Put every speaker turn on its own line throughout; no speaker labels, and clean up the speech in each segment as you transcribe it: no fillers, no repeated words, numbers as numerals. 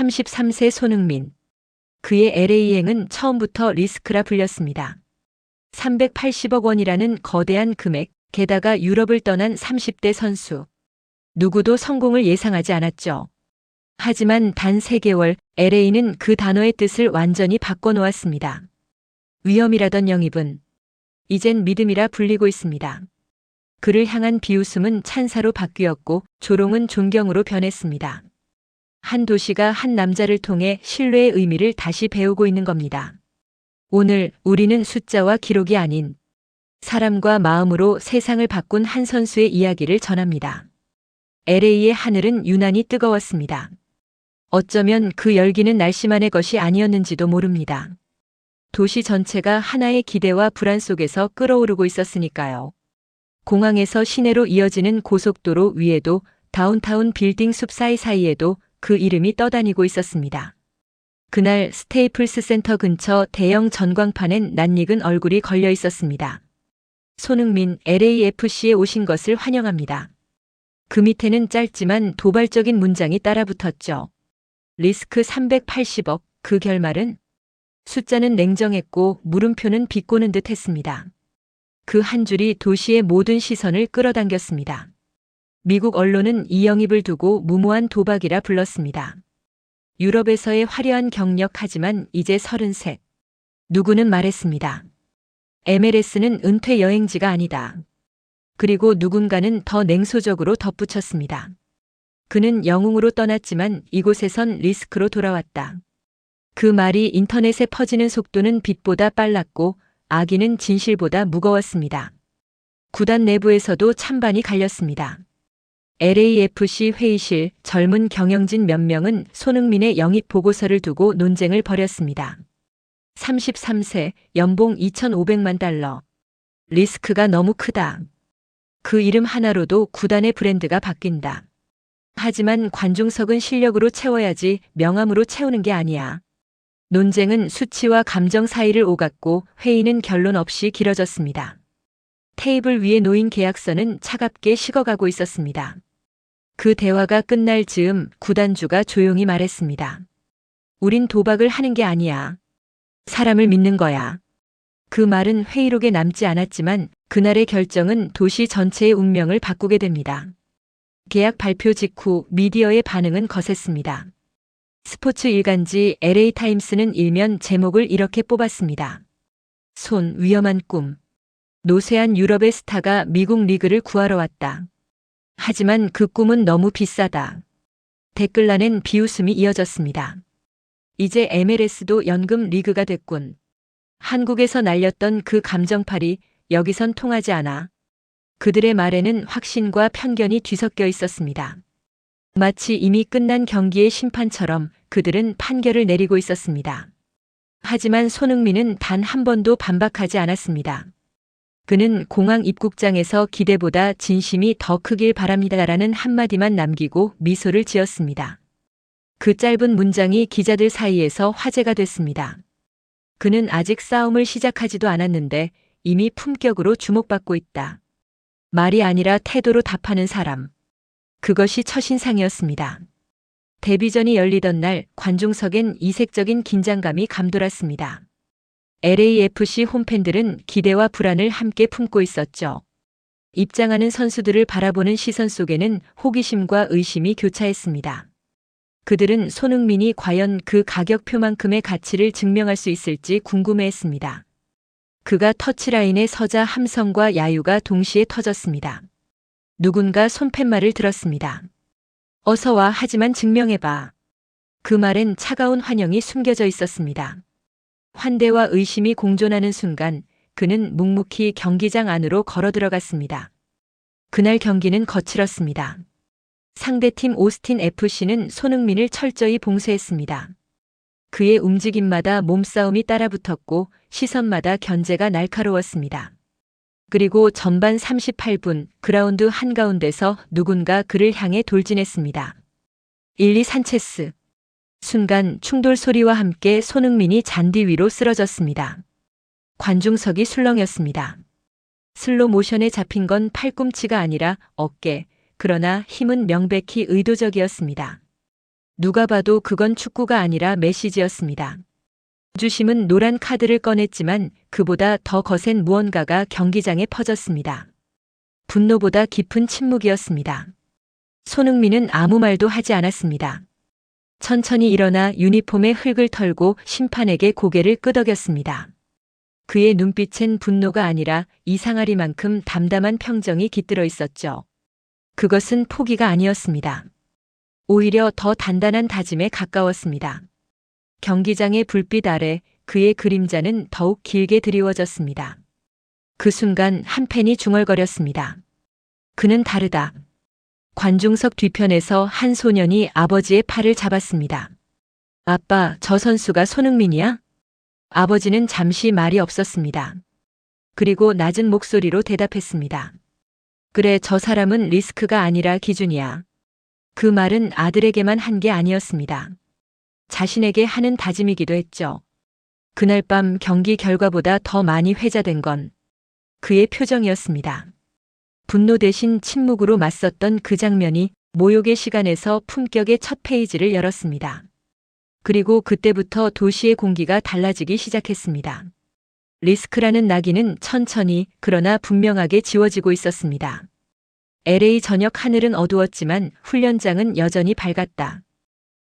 33세 손흥민. 그의 LA행은 처음부터 리스크라 불렸습니다. 380억 원이라는 거대한 금액, 게다가 유럽을 떠난 30대 선수. 누구도 성공을 예상하지 않았죠. 하지만 단 3개월, LA는 그 단어의 뜻을 완전히 바꿔놓았습니다. 위험이라던 영입은 이젠 믿음이라 불리고 있습니다. 그를 향한 비웃음은 찬사로 바뀌었고 조롱은 존경으로 변했습니다. 한 도시가 한 남자를 통해 신뢰의 의미를 다시 배우고 있는 겁니다. 오늘 우리는 숫자와 기록이 아닌 사람과 마음으로 세상을 바꾼 한 선수의 이야기를 전합니다. LA의 하늘은 유난히 뜨거웠습니다. 어쩌면 그 열기는 날씨만의 것이 아니었는지도 모릅니다. 도시 전체가 하나의 기대와 불안 속에서 끓어오르고 있었으니까요. 공항에서 시내로 이어지는 고속도로 위에도 다운타운 빌딩 숲 사이사이에도 그 이름이 떠다니고 있었습니다. 그날 스테이플스 센터 근처 대형 전광판엔 낯익은 얼굴이 걸려 있었습니다. 손흥민 LAFC에 오신 것을 환영합니다. 그 밑에는 짧지만 도발적인 문장이 따라붙었죠. 리스크 380억, 그 결말은? 숫자는 냉정했고 물음표는 비꼬는 듯 했습니다. 그 한 줄이 도시의 모든 시선을 끌어당겼습니다. 미국 언론은 이 영입을 두고 무모한 도박이라 불렀습니다. 유럽에서의 화려한 경력 하지만 이제 33. 누구는 말했습니다. MLS는 은퇴 여행지가 아니다. 그리고 누군가는 더 냉소적으로 덧붙였습니다. 그는 영웅으로 떠났지만 이곳에선 리스크로 돌아왔다. 그 말이 인터넷에 퍼지는 속도는 빛보다 빨랐고 악의는 진실보다 무거웠습니다. 구단 내부에서도 찬반이 갈렸습니다. LAFC 회의실 젊은 경영진 몇 명은 손흥민의 영입 보고서를 두고 논쟁을 벌였습니다. 33세, 연봉 2,500만 달러. 리스크가 너무 크다. 그 이름 하나로도 구단의 브랜드가 바뀐다. 하지만 관중석은 실력으로 채워야지 명함으로 채우는 게 아니야. 논쟁은 수치와 감정 사이를 오갔고 회의는 결론 없이 길어졌습니다. 테이블 위에 놓인 계약서는 차갑게 식어가고 있었습니다. 그 대화가 끝날 즈음 구단주가 조용히 말했습니다. 우린 도박을 하는 게 아니야. 사람을 믿는 거야. 그 말은 회의록에 남지 않았지만 그날의 결정은 도시 전체의 운명을 바꾸게 됩니다. 계약 발표 직후 미디어의 반응은 거셌습니다. 스포츠 일간지 LA타임스는 일면 제목을 이렇게 뽑았습니다. 손 위험한 꿈. 노쇠한 유럽의 스타가 미국 리그를 구하러 왔다. 하지만 그 꿈은 너무 비싸다. 댓글란엔 비웃음이 이어졌습니다. 이제 MLS도 연금 리그가 됐군. 한국에서 날렸던 그 감정팔이 여기선 통하지 않아. 그들의 말에는 확신과 편견이 뒤섞여 있었습니다. 마치 이미 끝난 경기의 심판처럼 그들은 판결을 내리고 있었습니다. 하지만 손흥민은 단 한 번도 반박하지 않았습니다. 그는 공항 입국장에서 기대보다 진심이 더 크길 바랍니다라는 한마디만 남기고 미소를 지었습니다. 그 짧은 문장이 기자들 사이에서 화제가 됐습니다. 그는 아직 싸움을 시작하지도 않았는데 이미 품격으로 주목받고 있다. 말이 아니라 태도로 답하는 사람. 그것이 첫인상이었습니다. 데뷔전이 열리던 날 관중석엔 이색적인 긴장감이 감돌았습니다. LAFC 홈팬들은 기대와 불안을 함께 품고 있었죠. 입장하는 선수들을 바라보는 시선 속에는 호기심과 의심이 교차했습니다. 그들은 손흥민이 과연 그 가격표만큼의 가치를 증명할 수 있을지 궁금해했습니다. 그가 터치라인에 서자 함성과 야유가 동시에 터졌습니다. 누군가 손팻말을 들었습니다. 어서 와 하지만 증명해봐. 그 말엔 차가운 환영이 숨겨져 있었습니다. 환대와 의심이 공존하는 순간 그는 묵묵히 경기장 안으로 걸어 들어갔습니다. 그날 경기는 거칠었습니다. 상대팀 오스틴 FC는 손흥민을 철저히 봉쇄했습니다. 그의 움직임마다 몸싸움이 따라붙었고 시선마다 견제가 날카로웠습니다. 그리고 전반 38분 그라운드 한가운데서 누군가 그를 향해 돌진했습니다. 1-2 산체스. 순간 충돌 소리와 함께 손흥민이 잔디 위로 쓰러졌습니다. 관중석이 술렁였습니다. 슬로 모션에 잡힌 건 팔꿈치가 아니라 어깨, 그러나 힘은 명백히 의도적이었습니다. 누가 봐도 그건 축구가 아니라 메시지였습니다. 주심은 노란 카드를 꺼냈지만 그보다 더 거센 무언가가 경기장에 퍼졌습니다. 분노보다 깊은 침묵이었습니다. 손흥민은 아무 말도 하지 않았습니다. 천천히 일어나 유니폼의 흙을 털고 심판에게 고개를 끄덕였습니다. 그의 눈빛엔 분노가 아니라 이상하리만큼 담담한 평정이 깃들어 있었죠. 그것은 포기가 아니었습니다. 오히려 더 단단한 다짐에 가까웠습니다. 경기장의 불빛 아래 그의 그림자는 더욱 길게 드리워졌습니다. 그 순간 한 팬이 중얼거렸습니다. 그는 다르다. 관중석 뒤편에서 한 소년이 아버지의 팔을 잡았습니다. 아빠, 저 선수가 손흥민이야? 아버지는 잠시 말이 없었습니다. 그리고 낮은 목소리로 대답했습니다. 그래, 저 사람은 리스크가 아니라 기준이야. 그 말은 아들에게만 한 게 아니었습니다. 자신에게 하는 다짐이기도 했죠. 그날 밤 경기 결과보다 더 많이 회자된 건 그의 표정이었습니다. 분노 대신 침묵으로 맞섰던 그 장면이 모욕의 시간에서 품격의 첫 페이지를 열었습니다. 그리고 그때부터 도시의 공기가 달라지기 시작했습니다. 리스크라는 낙인은 천천히 그러나 분명하게 지워지고 있었습니다. LA 저녁 하늘은 어두웠지만 훈련장은 여전히 밝았다.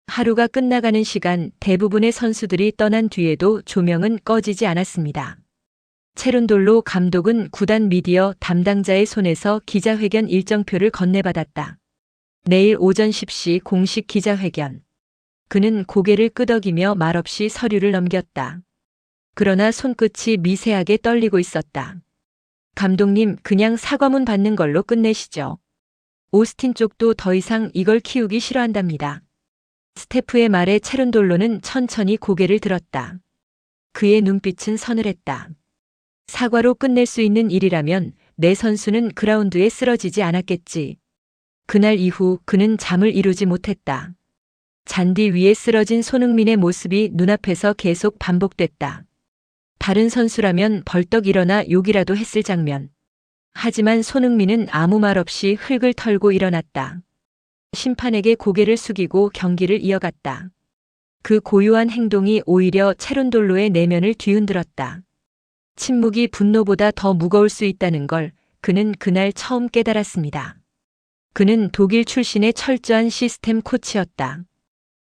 하루가 끝나가는 시간 대부분의 선수들이 떠난 뒤에도 조명은 꺼지지 않았습니다. 체룬돌로 감독은 구단 미디어 담당자의 손에서 기자회견 일정표를 건네받았다. 내일 오전 10시 공식 기자회견. 그는 고개를 끄덕이며 말없이 서류를 넘겼다. 그러나 손끝이 미세하게 떨리고 있었다. 감독님, 그냥 사과문 받는 걸로 끝내시죠. 오스틴 쪽도 더 이상 이걸 키우기 싫어한답니다. 스태프의 말에 체룬돌로는 천천히 고개를 들었다. 그의 눈빛은 서늘했다. 사과로 끝낼 수 있는 일이라면 내 선수는 그라운드에 쓰러지지 않았겠지. 그날 이후 그는 잠을 이루지 못했다. 잔디 위에 쓰러진 손흥민의 모습이 눈앞에서 계속 반복됐다. 다른 선수라면 벌떡 일어나 욕이라도 했을 장면. 하지만 손흥민은 아무 말 없이 흙을 털고 일어났다. 심판에게 고개를 숙이고 경기를 이어갔다. 그 고요한 행동이 오히려 체룬돌로의 내면을 뒤흔들었다. 침묵이 분노보다 더 무거울 수 있다는 걸 그는 그날 처음 깨달았습니다. 그는 독일 출신의 철저한 시스템 코치였다.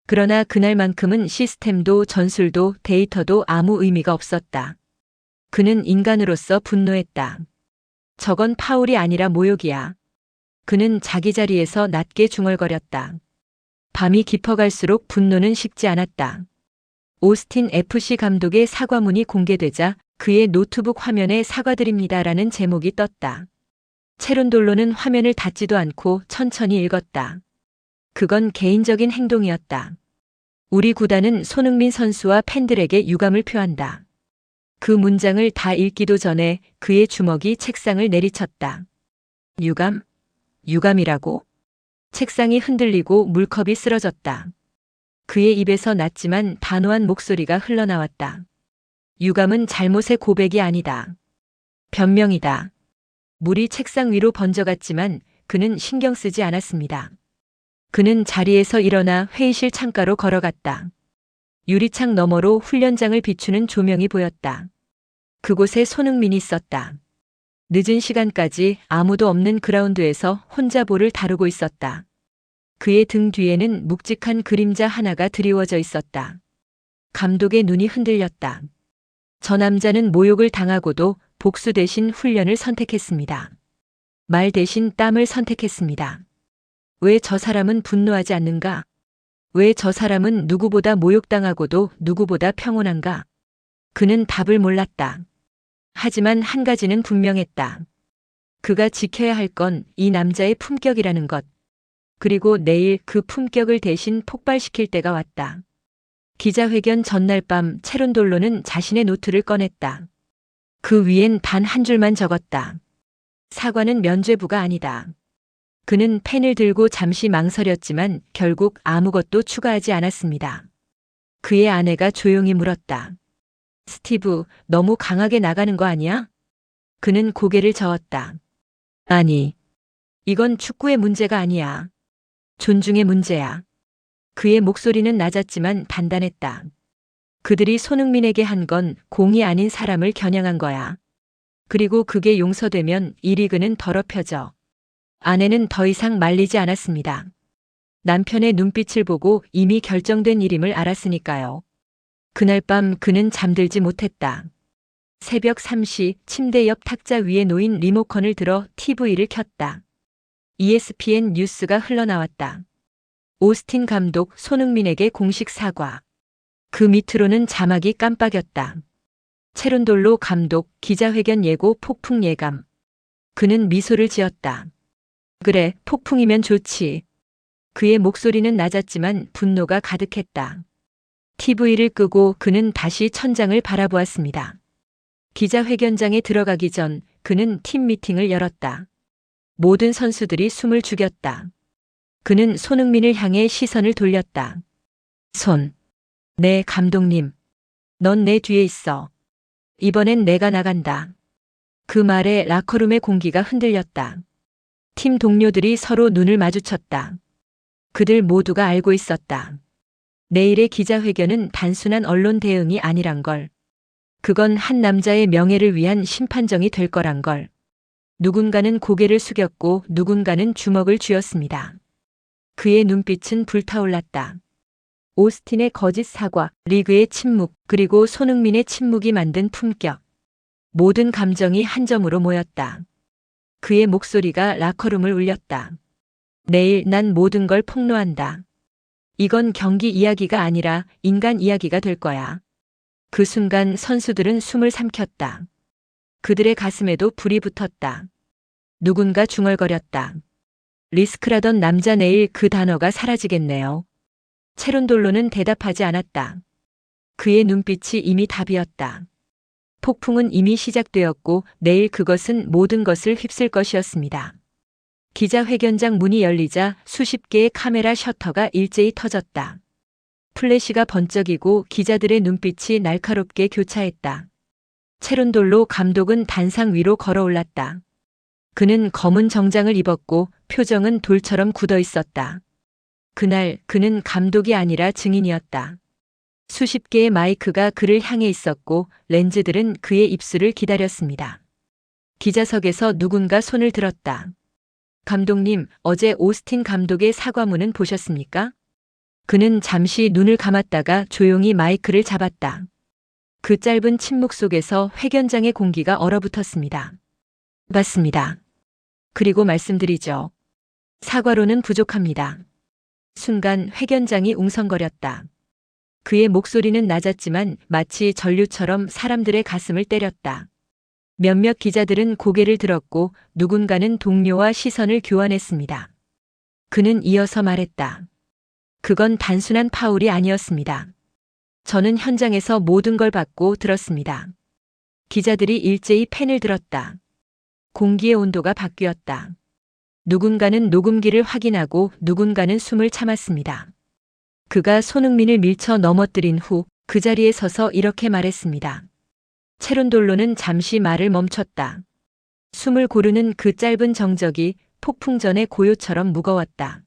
그러나 그날만큼은 시스템도 전술도 데이터도 아무 의미가 없었다. 그는 인간으로서 분노했다. 저건 파울이 아니라 모욕이야. 그는 자기 자리에서 낮게 중얼거렸다. 밤이 깊어갈수록 분노는 식지 않았다. 오스틴 FC 감독의 사과문이 공개되자 그의 노트북 화면에 사과드립니다라는 제목이 떴다. 체룬돌로는 화면을 닫지도 않고 천천히 읽었다. 그건 개인적인 행동이었다. 우리 구단은 손흥민 선수와 팬들에게 유감을 표한다. 그 문장을 다 읽기도 전에 그의 주먹이 책상을 내리쳤다. 유감? 유감이라고? 책상이 흔들리고 물컵이 쓰러졌다. 그의 입에서 낮지만 단호한 목소리가 흘러나왔다. 유감은 잘못의 고백이 아니다. 변명이다. 물이 책상 위로 번져갔지만 그는 신경 쓰지 않았습니다. 그는 자리에서 일어나 회의실 창가로 걸어갔다. 유리창 너머로 훈련장을 비추는 조명이 보였다. 그곳에 손흥민이 있었다. 늦은 시간까지 아무도 없는 그라운드에서 혼자 볼을 다루고 있었다. 그의 등 뒤에는 묵직한 그림자 하나가 드리워져 있었다. 감독의 눈이 흔들렸다. 저 남자는 모욕을 당하고도 복수 대신 훈련을 선택했습니다. 말 대신 땀을 선택했습니다. 왜 저 사람은 분노하지 않는가? 왜 저 사람은 누구보다 모욕당하고도 누구보다 평온한가? 그는 답을 몰랐다. 하지만 한 가지는 분명했다. 그가 지켜야 할 건 이 남자의 품격이라는 것. 그리고 내일 그 품격을 대신 폭발시킬 때가 왔다. 기자회견 전날 밤 체룬돌로는 자신의 노트를 꺼냈다. 그 위엔 단 한 줄만 적었다. 사과는 면죄부가 아니다. 그는 펜을 들고 잠시 망설였지만 결국 아무것도 추가하지 않았습니다. 그의 아내가 조용히 물었다. 스티브, 너무 강하게 나가는 거 아니야? 그는 고개를 저었다. 아니, 이건 축구의 문제가 아니야. 존중의 문제야. 그의 목소리는 낮았지만 단단했다. 그들이 손흥민에게 한 건 공이 아닌 사람을 겨냥한 거야. 그리고 그게 용서되면 이 리그는 더럽혀져. 아내는 더 이상 말리지 않았습니다. 남편의 눈빛을 보고 이미 결정된 일임을 알았으니까요. 그날 밤 그는 잠들지 못했다. 새벽 3시 침대 옆 탁자 위에 놓인 리모컨을 들어 TV를 켰다. ESPN 뉴스가 흘러나왔다. 오스틴 감독 손흥민에게 공식 사과. 그 밑으로는 자막이 깜빡였다. 체론돌로 감독 기자회견 예고 폭풍 예감. 그는 미소를 지었다. 그래, 폭풍이면 좋지. 그의 목소리는 낮았지만 분노가 가득했다. TV를 끄고 그는 다시 천장을 바라보았습니다. 기자회견장에 들어가기 전 그는 팀 미팅을 열었다. 모든 선수들이 숨을 죽였다. 그는 손흥민을 향해 시선을 돌렸다. 네, 감독님. 넌 내 뒤에 있어. 이번엔 내가 나간다. 그 말에 라커룸의 공기가 흔들렸다. 팀 동료들이 서로 눈을 마주쳤다. 그들 모두가 알고 있었다. 내일의 기자회견은 단순한 언론 대응이 아니란 걸. 그건 한 남자의 명예를 위한 심판정이 될 거란 걸. 누군가는 고개를 숙였고 누군가는 주먹을 쥐었습니다. 그의 눈빛은 불타올랐다. 오스틴의 거짓 사과, 리그의 침묵, 그리고 손흥민의 침묵이 만든 품격. 모든 감정이 한 점으로 모였다. 그의 목소리가 라커룸을 울렸다. 내일 난 모든 걸 폭로한다. 이건 경기 이야기가 아니라 인간 이야기가 될 거야. 그 순간 선수들은 숨을 삼켰다. 그들의 가슴에도 불이 붙었다. 누군가 중얼거렸다. 리스크라던 남자 내일 그 단어가 사라지겠네요. 체론돌로는 대답하지 않았다. 그의 눈빛이 이미 답이었다. 폭풍은 이미 시작되었고 내일 그것은 모든 것을 휩쓸 것이었습니다. 기자회견장 문이 열리자 수십 개의 카메라 셔터가 일제히 터졌다. 플래시가 번쩍이고 기자들의 눈빛이 날카롭게 교차했다. 체론돌로 감독은 단상 위로 걸어올랐다. 그는 검은 정장을 입었고 표정은 돌처럼 굳어 있었다. 그날 그는 감독이 아니라 증인이었다. 수십 개의 마이크가 그를 향해 있었고 렌즈들은 그의 입술을 기다렸습니다. 기자석에서 누군가 손을 들었다. 감독님, 어제 오스틴 감독의 사과문은 보셨습니까? 그는 잠시 눈을 감았다가 조용히 마이크를 잡았다. 그 짧은 침묵 속에서 회견장의 공기가 얼어붙었습니다. 맞습니다. 그리고 말씀드리죠. 사과로는 부족합니다. 순간 회견장이 웅성거렸다. 그의 목소리는 낮았지만 마치 전류처럼 사람들의 가슴을 때렸다. 몇몇 기자들은 고개를 들었고 누군가는 동료와 시선을 교환했습니다. 그는 이어서 말했다. 그건 단순한 파울이 아니었습니다. 저는 현장에서 모든 걸 받고 들었습니다. 기자들이 일제히 펜을 들었다. 공기의 온도가 바뀌었다. 누군가는 녹음기를 확인하고 누군가는 숨을 참았습니다. 그가 손흥민을 밀쳐 넘어뜨린 후 그 자리에 서서 이렇게 말했습니다. 체론돌로는 잠시 말을 멈췄다. 숨을 고르는 그 짧은 정적이 폭풍 전의 고요처럼 무거웠다.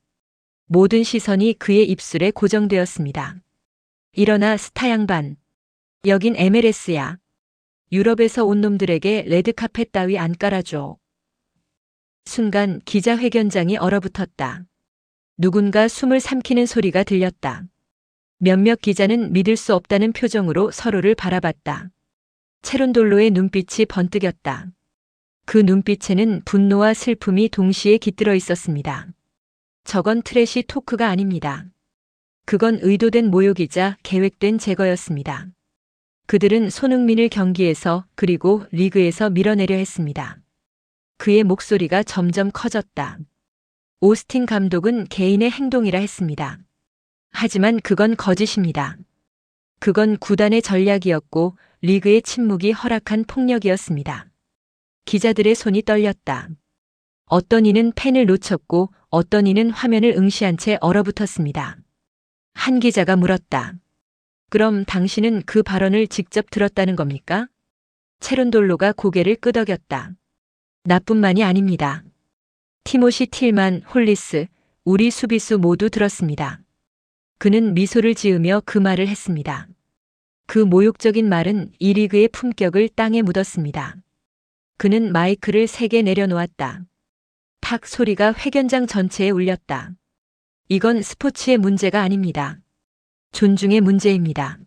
모든 시선이 그의 입술에 고정되었습니다. 일어나 스타 양반. 여긴 MLS야. 유럽에서 온 놈들에게 레드카펫 따위 안 깔아줘. 순간 기자회견장이 얼어붙었다. 누군가 숨을 삼키는 소리가 들렸다. 몇몇 기자는 믿을 수 없다는 표정으로 서로를 바라봤다. 체론돌로의 눈빛이 번뜩였다. 그 눈빛에는 분노와 슬픔이 동시에 깃들어 있었습니다. 저건 트래시 토크가 아닙니다. 그건 의도된 모욕이자 계획된 제거였습니다. 그들은 손흥민을 경기에서 그리고 리그에서 밀어내려 했습니다. 그의 목소리가 점점 커졌다. 오스틴 감독은 개인의 행동이라 했습니다. 하지만 그건 거짓입니다. 그건 구단의 전략이었고 리그의 침묵이 허락한 폭력이었습니다. 기자들의 손이 떨렸다. 어떤 이는 펜을 놓쳤고 어떤 이는 화면을 응시한 채 얼어붙었습니다. 한 기자가 물었다. 그럼 당신은 그 발언을 직접 들었다는 겁니까? 체론돌로가 고개를 끄덕였다. 나뿐만이 아닙니다. 티모시 틸만, 홀리스, 우리 수비수 모두 들었습니다. 그는 미소를 지으며 그 말을 했습니다. 그 모욕적인 말은 이 리그의 품격을 땅에 묻었습니다. 그는 마이크를 세게 내려놓았다. 탁 소리가 회견장 전체에 울렸다. 이건 스포츠의 문제가 아닙니다. 존중의 문제입니다.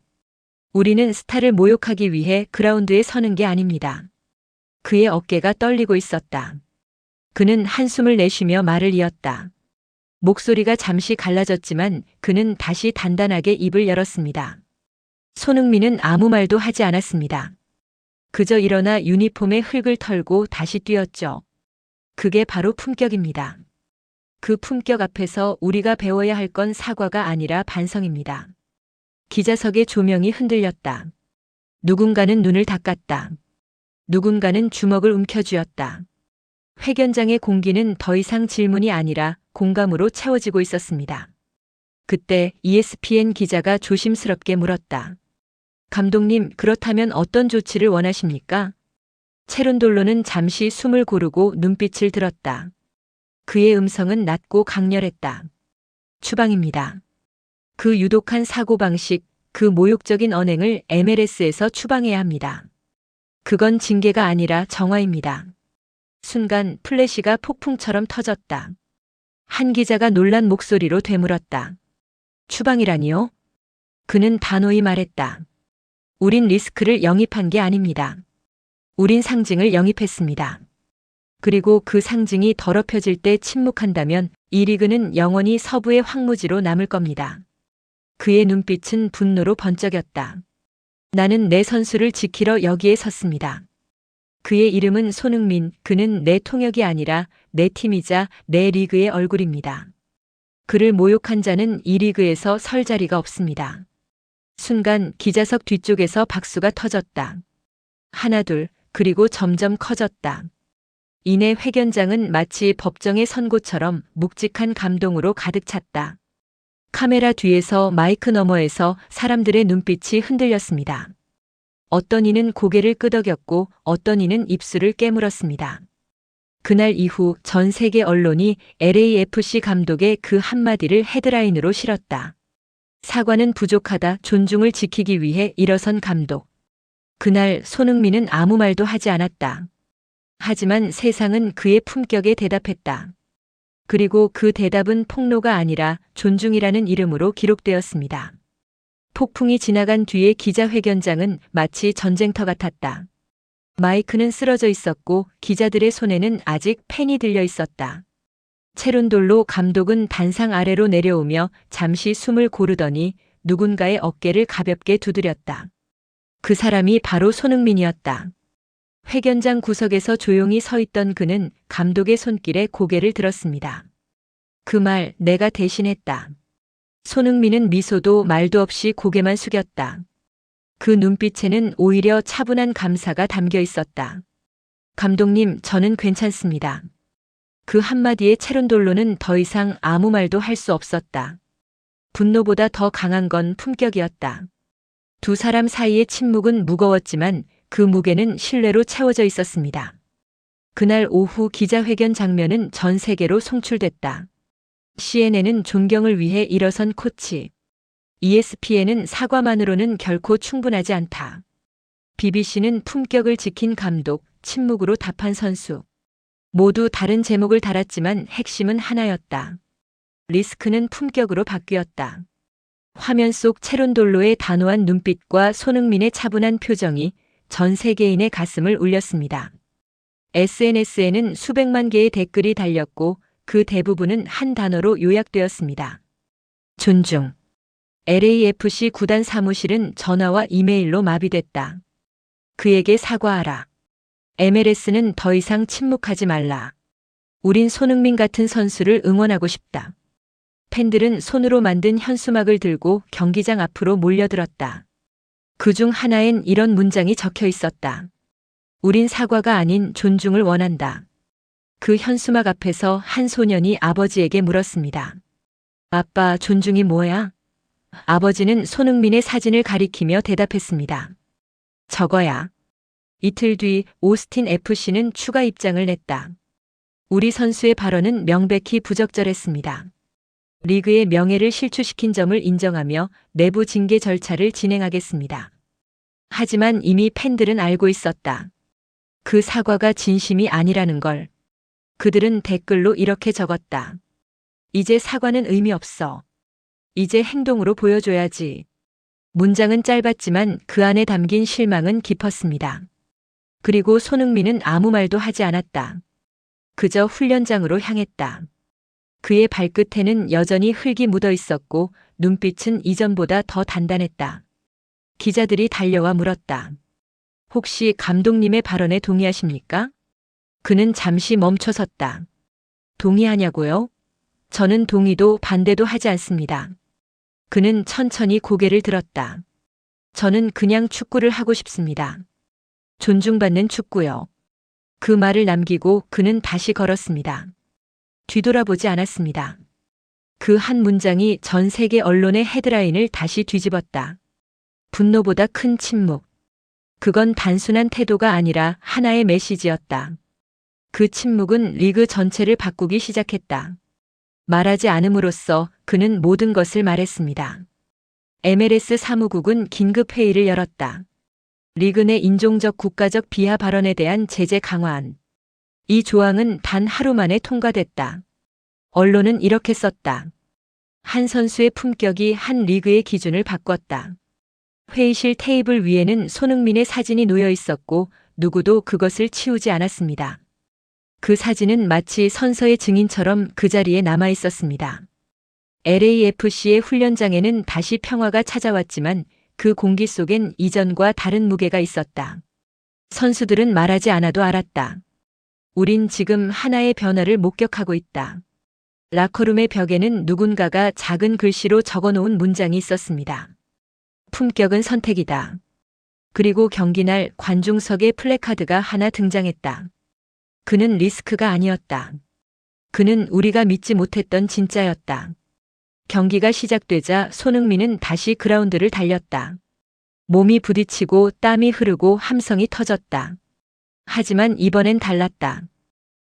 우리는 스타를 모욕하기 위해 그라운드에 서는 게 아닙니다. 그의 어깨가 떨리고 있었다. 그는 한숨을 내쉬며 말을 이었다. 목소리가 잠시 갈라졌지만 그는 다시 단단하게 입을 열었습니다. 손흥민은 아무 말도 하지 않았습니다. 그저 일어나 유니폼의 흙을 털고 다시 뛰었죠. 그게 바로 품격입니다. 그 품격 앞에서 우리가 배워야 할 건 사과가 아니라 반성입니다. 기자석의 조명이 흔들렸다. 누군가는 눈을 닦았다. 누군가는 주먹을 움켜쥐었다. 회견장의 공기는 더 이상 질문이 아니라 공감으로 채워지고 있었습니다. 그때 ESPN 기자가 조심스럽게 물었다. 감독님, 그렇다면 어떤 조치를 원하십니까? 체룬돌로는 잠시 숨을 고르고 눈빛을 들었다. 그의 음성은 낮고 강렬했다. 추방입니다. 그 유독한 사고방식, 그 모욕적인 언행을 MLS에서 추방해야 합니다. 그건 징계가 아니라 정화입니다. 순간 플래시가 폭풍처럼 터졌다. 한 기자가 놀란 목소리로 되물었다. 추방이라니요? 그는 단호히 말했다. 우린 리스크를 영입한 게 아닙니다. 우린 상징을 영입했습니다. 그리고 그 상징이 더럽혀질 때 침묵한다면 이 리그는 영원히 서부의 황무지로 남을 겁니다. 그의 눈빛은 분노로 번쩍였다. 나는 내 선수를 지키러 여기에 섰습니다. 그의 이름은 손흥민, 그는 내 통역이 아니라 내 팀이자 내 리그의 얼굴입니다. 그를 모욕한 자는 이 리그에서 설 자리가 없습니다. 순간 기자석 뒤쪽에서 박수가 터졌다. 하나 둘, 그리고 점점 커졌다. 이내 회견장은 마치 법정의 선고처럼 묵직한 감동으로 가득 찼다. 카메라 뒤에서 마이크 너머에서 사람들의 눈빛이 흔들렸습니다. 어떤 이는 고개를 끄덕였고 어떤 이는 입술을 깨물었습니다. 그날 이후 전 세계 언론이 LAFC 감독의 그 한마디를 헤드라인으로 실었다. 사과는 부족하다. 존중을 지키기 위해 일어선 감독. 그날 손흥민은 아무 말도 하지 않았다. 하지만 세상은 그의 품격에 대답했다. 그리고 그 대답은 폭로가 아니라 존중이라는 이름으로 기록되었습니다. 폭풍이 지나간 뒤의 기자회견장은 마치 전쟁터 같았다. 마이크는 쓰러져 있었고 기자들의 손에는 아직 펜이 들려 있었다. 체룬돌로 감독은 단상 아래로 내려오며 잠시 숨을 고르더니 누군가의 어깨를 가볍게 두드렸다. 그 사람이 바로 손흥민이었다. 회견장 구석에서 조용히 서 있던 그는 감독의 손길에 고개를 들었습니다. 그 말 내가 대신했다. 손흥민은 미소도 말도 없이 고개만 숙였다. 그 눈빛에는 오히려 차분한 감사가 담겨 있었다. 감독님, 저는 괜찮습니다. 그 한마디에 체룬돌로는 더 이상 아무 말도 할 수 없었다. 분노보다 더 강한 건 품격이었다. 두 사람 사이의 침묵은 무거웠지만 그 무게는 신뢰로 채워져 있었습니다. 그날 오후 기자회견 장면은 전 세계로 송출됐다. CNN은 존경을 위해 일어선 코치. ESPN은 사과만으로는 결코 충분하지 않다. BBC는 품격을 지킨 감독, 침묵으로 답한 선수. 모두 다른 제목을 달았지만 핵심은 하나였다. 리스크는 품격으로 바뀌었다. 화면 속 체룬돌로의 단호한 눈빛과 손흥민의 차분한 표정이 전 세계인의 가슴을 울렸습니다. SNS에는 수백만 개의 댓글이 달렸고 그 대부분은 한 단어로 요약되었습니다. 존중. LAFC 구단 사무실은 전화와 이메일로 마비됐다. 그에게 사과하라. MLS는 더 이상 침묵하지 말라. 우린 손흥민 같은 선수를 응원하고 싶다. 팬들은 손으로 만든 현수막을 들고 경기장 앞으로 몰려들었다. 그중 하나엔 이런 문장이 적혀 있었다. 우린 사과가 아닌 존중을 원한다. 그 현수막 앞에서 한 소년이 아버지에게 물었습니다. 아빠, 존중이 뭐야? 아버지는 손흥민의 사진을 가리키며 대답했습니다. 저거야. 이틀 뒤 오스틴 FC는 추가 입장을 냈다. 우리 선수의 발언은 명백히 부적절했습니다. 리그의 명예를 실추시킨 점을 인정하며 내부 징계 절차를 진행하겠습니다. 하지만 이미 팬들은 알고 있었다. 그 사과가 진심이 아니라는 걸. 그들은 댓글로 이렇게 적었다. 이제 사과는 의미 없어. 이제 행동으로 보여줘야지. 문장은 짧았지만 그 안에 담긴 실망은 깊었습니다. 그리고 손흥민은 아무 말도 하지 않았다. 그저 훈련장으로 향했다. 그의 발끝에는 여전히 흙이 묻어 있었고 눈빛은 이전보다 더 단단했다. 기자들이 달려와 물었다. 혹시 감독님의 발언에 동의하십니까? 그는 잠시 멈춰섰다. 동의하냐고요? 저는 동의도 반대도 하지 않습니다. 그는 천천히 고개를 들었다. 저는 그냥 축구를 하고 싶습니다. 존중받는 축구요. 그 말을 남기고 그는 다시 걸었습니다. 뒤돌아보지 않았습니다. 그 한 문장이 전 세계 언론의 헤드라인을 다시 뒤집었다. 분노보다 큰 침묵. 그건 단순한 태도가 아니라 하나의 메시지였다. 그 침묵은 리그 전체를 바꾸기 시작했다. 말하지 않음으로써 그는 모든 것을 말했습니다. MLS 사무국은 긴급 회의를 열었다. 리그 내 인종적 국가적 비하 발언에 대한 제재 강화안. 이 조항은 단 하루 만에 통과됐다. 언론은 이렇게 썼다. 한 선수의 품격이 한 리그의 기준을 바꿨다. 회의실 테이블 위에는 손흥민의 사진이 놓여 있었고 누구도 그것을 치우지 않았습니다. 그 사진은 마치 선서의 증인처럼 그 자리에 남아 있었습니다. LAFC의 훈련장에는 다시 평화가 찾아왔지만 그 공기 속엔 이전과 다른 무게가 있었다. 선수들은 말하지 않아도 알았다. 우린 지금 하나의 변화를 목격하고 있다. 라커룸의 벽에는 누군가가 작은 글씨로 적어놓은 문장이 있었습니다. 품격은 선택이다. 그리고 경기날 관중석에 플래카드가 하나 등장했다. 그는 리스크가 아니었다. 그는 우리가 믿지 못했던 진짜였다. 경기가 시작되자 손흥민은 다시 그라운드를 달렸다. 몸이 부딪히고 땀이 흐르고 함성이 터졌다. 하지만 이번엔 달랐다.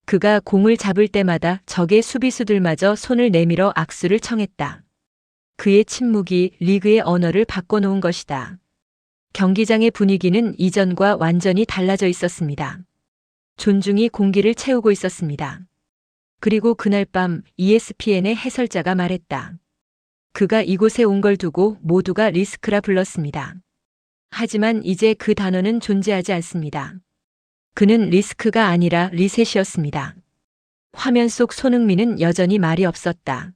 그가 공을 잡을 때마다 적의 수비수들마저 손을 내밀어 악수를 청했다. 그의 침묵이 리그의 언어를 바꿔놓은 것이다. 경기장의 분위기는 이전과 완전히 달라져 있었습니다. 존중이 공기를 채우고 있었습니다. 그리고 그날 밤 ESPN의 해설자가 말했다. 그가 이곳에 온 걸 두고 모두가 리스크라 불렀습니다. 하지만 이제 그 단어는 존재하지 않습니다. 그는 리스크가 아니라 리셋이었습니다. 화면 속 손흥민은 여전히 말이 없었다.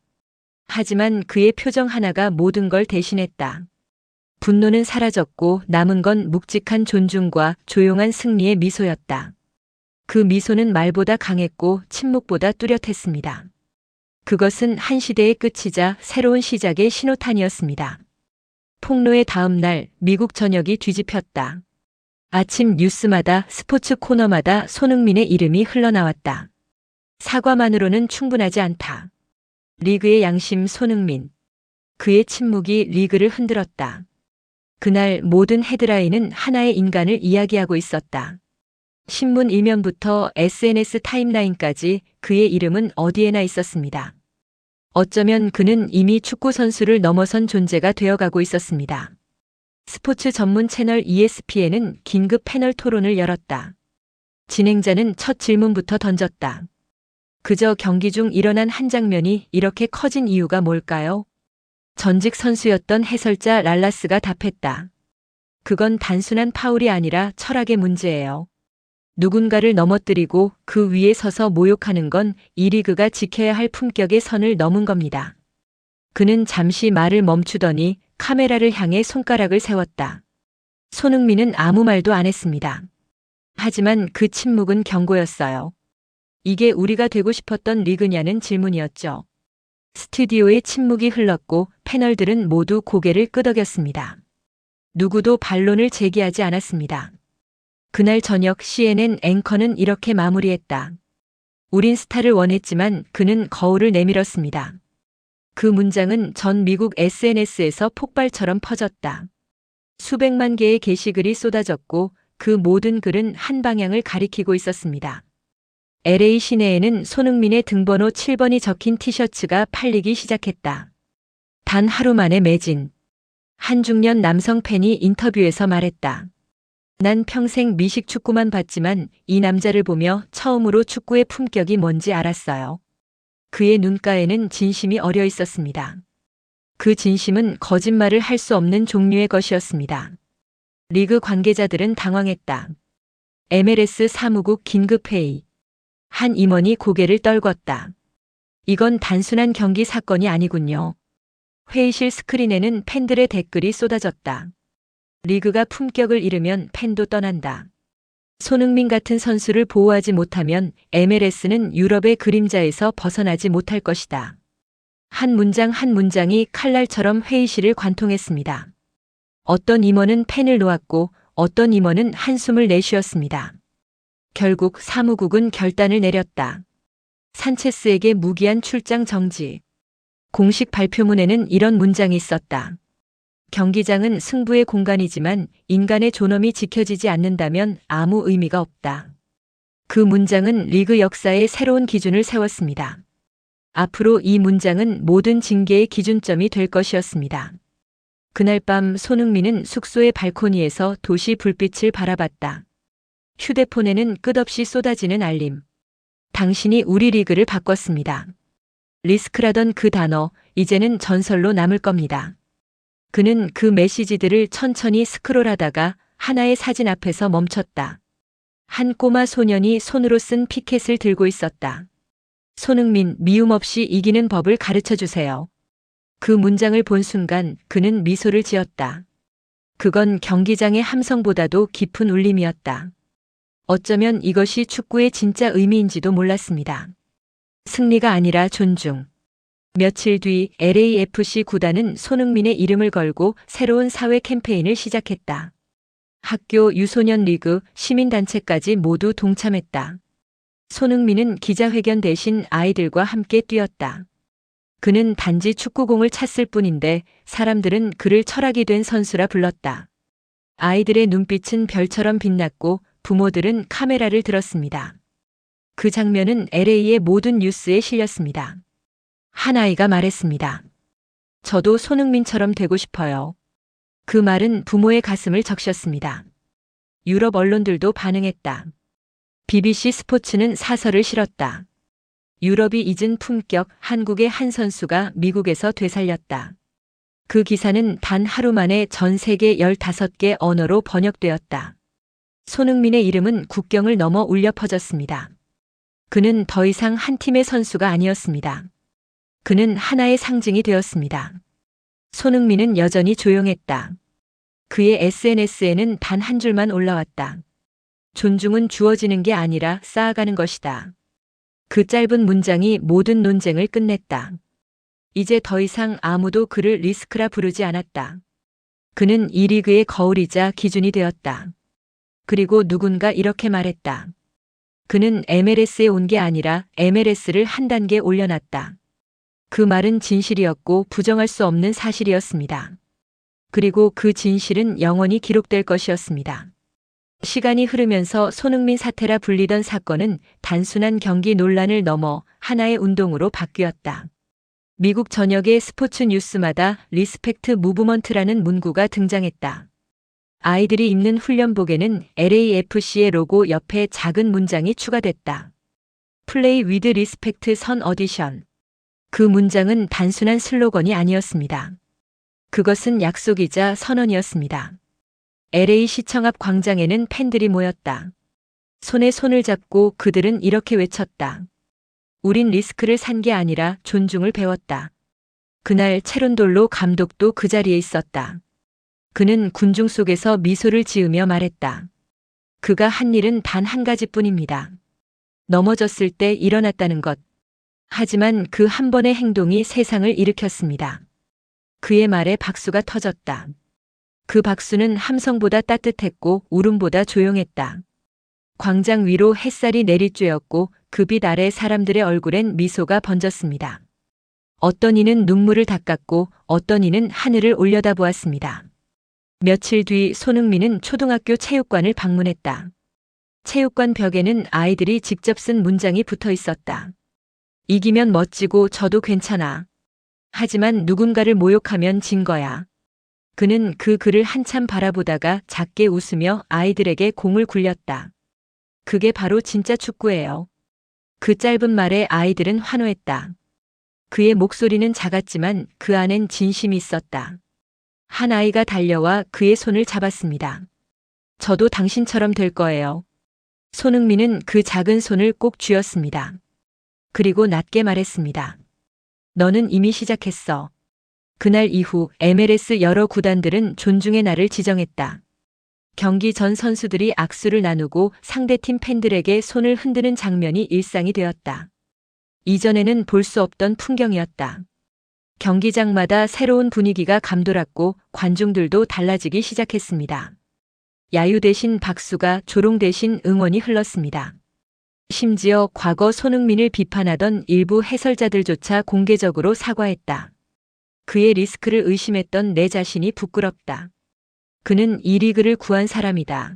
하지만 그의 표정 하나가 모든 걸 대신했다. 분노는 사라졌고 남은 건 묵직한 존중과 조용한 승리의 미소였다. 그 미소는 말보다 강했고 침묵보다 뚜렷했습니다. 그것은 한 시대의 끝이자 새로운 시작의 신호탄이었습니다. 폭로의 다음 날 미국 전역이 뒤집혔다. 아침 뉴스마다 스포츠 코너마다 손흥민의 이름이 흘러나왔다. 사과만으로는 충분하지 않다. 리그의 양심 손흥민. 그의 침묵이 리그를 흔들었다. 그날 모든 헤드라인은 하나의 인간을 이야기하고 있었다. 신문 일면부터 SNS 타임라인까지 그의 이름은 어디에나 있었습니다. 어쩌면 그는 이미 축구 선수를 넘어선 존재가 되어가고 있었습니다. 스포츠 전문 채널 ESPN은 긴급 패널 토론을 열었다. 진행자는 첫 질문부터 던졌다. 그저 경기 중 일어난 한 장면이 이렇게 커진 이유가 뭘까요? 전직 선수였던 해설자 랄라스가 답했다. 그건 단순한 파울이 아니라 철학의 문제예요. 누군가를 넘어뜨리고 그 위에 서서 모욕하는 건 이 리그가 지켜야 할 품격의 선을 넘은 겁니다. 그는 잠시 말을 멈추더니 카메라를 향해 손가락을 세웠다. 손흥민은 아무 말도 안 했습니다. 하지만 그 침묵은 경고였어요. 이게 우리가 되고 싶었던 리그냐는 질문이었죠. 스튜디오에 침묵이 흘렀고 패널들은 모두 고개를 끄덕였습니다. 누구도 반론을 제기하지 않았습니다. 그날 저녁 CNN 앵커는 이렇게 마무리했다. 우린 스타를 원했지만 그는 거울을 내밀었습니다. 그 문장은 전 미국 SNS에서 폭발처럼 퍼졌다. 수백만 개의 게시글이 쏟아졌고 그 모든 글은 한 방향을 가리키고 있었습니다. LA 시내에는 손흥민의 등번호 7번이 적힌 티셔츠가 팔리기 시작했다. 단 하루 만에 매진. 한 중년 남성 팬이 인터뷰에서 말했다. 난 평생 미식 축구만 봤지만 이 남자를 보며 처음으로 축구의 품격이 뭔지 알았어요. 그의 눈가에는 진심이 어려 있었습니다. 그 진심은 거짓말을 할 수 없는 종류의 것이었습니다. 리그 관계자들은 당황했다. MLS 사무국 긴급회의. 한 임원이 고개를 떨궜다. 이건 단순한 경기 사건이 아니군요. 회의실 스크린에는 팬들의 댓글이 쏟아졌다. 리그가 품격을 잃으면 팬도 떠난다. 손흥민 같은 선수를 보호하지 못하면 MLS는 유럽의 그림자에서 벗어나지 못할 것이다. 한 문장 한 문장이 칼날처럼 회의실을 관통했습니다. 어떤 임원은 펜을 놓았고 어떤 임원은 한숨을 내쉬었습니다. 결국 사무국은 결단을 내렸다. 산체스에게 무기한 출장 정지. 공식 발표문에는 이런 문장이 있었다. 경기장은 승부의 공간이지만 인간의 존엄이 지켜지지 않는다면 아무 의미가 없다. 그 문장은 리그 역사의 새로운 기준을 세웠습니다. 앞으로 이 문장은 모든 징계의 기준점이 될 것이었습니다. 그날 밤 손흥민은 숙소의 발코니에서 도시 불빛을 바라봤다. 휴대폰에는 끝없이 쏟아지는 알림. 당신이 우리 리그를 바꿨습니다. 리스크라던 그 단어, 이제는 전설로 남을 겁니다. 그는 그 메시지들을 천천히 스크롤하다가 하나의 사진 앞에서 멈췄다. 한 꼬마 소년이 손으로 쓴 피켓을 들고 있었다. 손흥민, 미움 없이 이기는 법을 가르쳐 주세요. 그 문장을 본 순간 그는 미소를 지었다. 그건 경기장의 함성보다도 깊은 울림이었다. 어쩌면 이것이 축구의 진짜 의미인지도 몰랐습니다. 승리가 아니라 존중. 며칠 뒤 LAFC 구단은 손흥민의 이름을 걸고 새로운 사회 캠페인을 시작했다. 학교, 유소년 리그, 시민단체까지 모두 동참했다. 손흥민은 기자회견 대신 아이들과 함께 뛰었다. 그는 단지 축구공을 찼을 뿐인데 사람들은 그를 철학이 된 선수라 불렀다. 아이들의 눈빛은 별처럼 빛났고 부모들은 카메라를 들었습니다. 그 장면은 LA의 모든 뉴스에 실렸습니다. 한 아이가 말했습니다. 저도 손흥민처럼 되고 싶어요. 그 말은 부모의 가슴을 적셨습니다. 유럽 언론들도 반응했다. BBC 스포츠는 사설을 실었다. 유럽이 잊은 품격, 한국의 한 선수가 미국에서 되살렸다. 그 기사는 단 하루 만에 전 세계 15개 언어로 번역되었다. 손흥민의 이름은 국경을 넘어 울려 퍼졌습니다. 그는 더 이상 한 팀의 선수가 아니었습니다. 그는 하나의 상징이 되었습니다. 손흥민은 여전히 조용했다. 그의 SNS에는 단 한 줄만 올라왔다. 존중은 주어지는 게 아니라 쌓아가는 것이다. 그 짧은 문장이 모든 논쟁을 끝냈다. 이제 더 이상 아무도 그를 리스크라 부르지 않았다. 그는 이 리그의 거울이자 기준이 되었다. 그리고 누군가 이렇게 말했다. 그는 MLS에 온 게 아니라 MLS를 한 단계 올려놨다. 그 말은 진실이었고 부정할 수 없는 사실이었습니다. 그리고 그 진실은 영원히 기록될 것이었습니다. 시간이 흐르면서 손흥민 사태라 불리던 사건은 단순한 경기 논란을 넘어 하나의 운동으로 바뀌었다. 미국 전역의 스포츠 뉴스마다 리스펙트 무브먼트라는 문구가 등장했다. 아이들이 입는 훈련복에는 LAFC의 로고 옆에 작은 문장이 추가됐다. 플레이 위드 리스펙트 선 어디션. 그 문장은 단순한 슬로건이 아니었습니다. 그것은 약속이자 선언이었습니다. LA 시청 앞 광장에는 팬들이 모였다. 손에 손을 잡고 그들은 이렇게 외쳤다. 우린 리스크를 산 게 아니라 존중을 배웠다. 그날 체론돌로 감독도 그 자리에 있었다. 그는 군중 속에서 미소를 지으며 말했다. 그가 한 일은 단 한 가지뿐입니다. 넘어졌을 때 일어났다는 것. 하지만 그 한 번의 행동이 세상을 일으켰습니다. 그의 말에 박수가 터졌다. 그 박수는 함성보다 따뜻했고 울음보다 조용했다. 광장 위로 햇살이 내리쬐었고 그 빛 아래 사람들의 얼굴엔 미소가 번졌습니다. 어떤 이는 눈물을 닦았고 어떤 이는 하늘을 올려다보았습니다. 며칠 뒤 손흥민은 초등학교 체육관을 방문했다. 체육관 벽에는 아이들이 직접 쓴 문장이 붙어 있었다. 이기면 멋지고 져도 괜찮아. 하지만 누군가를 모욕하면 진 거야. 그는 그 글을 한참 바라보다가 작게 웃으며 아이들에게 공을 굴렸다. 그게 바로 진짜 축구예요. 그 짧은 말에 아이들은 환호했다. 그의 목소리는 작았지만 그 안엔 진심이 있었다. 한 아이가 달려와 그의 손을 잡았습니다. 저도 당신처럼 될 거예요. 손흥민은 그 작은 손을 꼭 쥐었습니다. 그리고 낮게 말했습니다. 너는 이미 시작했어. 그날 이후 MLS 여러 구단들은 존중의 날을 지정했다. 경기 전 선수들이 악수를 나누고 상대팀 팬들에게 손을 흔드는 장면이 일상이 되었다. 이전에는 볼 수 없던 풍경이었다. 경기장마다 새로운 분위기가 감돌았고 관중들도 달라지기 시작했습니다. 야유 대신 박수가, 조롱 대신 응원이 흘렀습니다. 심지어 과거 손흥민을 비판하던 일부 해설자들조차 공개적으로 사과했다. 그의 리스크를 의심했던 내 자신이 부끄럽다. 그는 이 리그를 구한 사람이다.